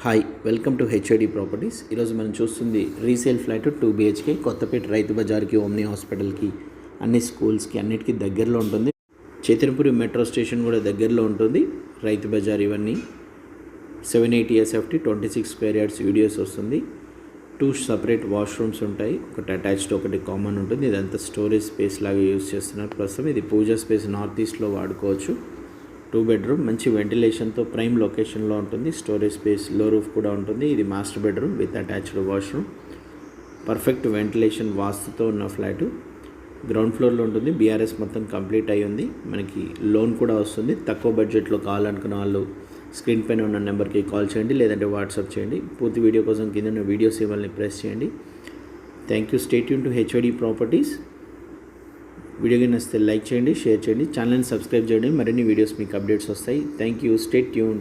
Hi welcome to HID properties. ఈరోజు మనం చూస్తుంది రీసేల్ ఫ్లాట్ 2 BHK కొత్తపేట రైతు బజార్కి, ఓమ్ని హాస్పిటల్కి, అన్ని స్కూల్స్కి అన్నిటికీ దగ్గరలో ఉంటుంది. చైతన్యపురి మెట్రో స్టేషన్ కూడా దగ్గరలో ఉంటుంది. రైతు బజార్ ఇవన్నీ 780 SFT 26 స్క్వేర్ యార్డ్స్ యూడిఎస్ వస్తుంది. 2 సపరేట్ వాష్రూమ్స్ ఉంటాయి. ఒకటి అటాచ్డ్, ఒకటి కామన్ ఉంటుంది. ఇదంతా స్టోరేజ్ స్పేస్ లాగా యూజ్ చేస్తున్నారు. ప్రస్తుతం ఇది పూజా స్పేస్ నార్త్ ఈస్ట్లో వాడుకోవచ్చు. 2 బెడ్రూమ్, మంచి వెంటిలేషన్తో ప్రైమ్ లొకేషన్లో ఉంటుంది. స్టోరేజ్ స్పేస్, లో రూఫ్ కూడా ఉంటుంది. ఇది master bedroom with attached washroom. Perfect ventilation వాస్తుతో ఉన్న ఫ్లాటు గ్రౌండ్ ఫ్లోర్లో ఉంటుంది. బీఆర్ఎస్ మొత్తం కంప్లీట్ అయి ఉంది. మనకి లోన్ కూడా వస్తుంది. తక్కువ బడ్జెట్లో కావాలనుకున్న వాళ్ళు స్క్రీన్ పైన ఉన్న నెంబర్కి కాల్ చేయండి, లేదంటే వాట్సాప్ చేయండి. పూర్తి వీడియో కోసం కింద ఉన్న వీడియో సింబల్ని ప్రెస్ చేయండి. Thank you. Stay tune to HID properties. Video నచ్చితే లైక్ చేయండి, షేర్ చేయండి, ఛానల్ని సబ్స్క్రైబ్ చేయండి. మరిన్ని వీడియోస్ మీకు అప్డేట్స్ వస్తాయి. Thank you. Stay tune.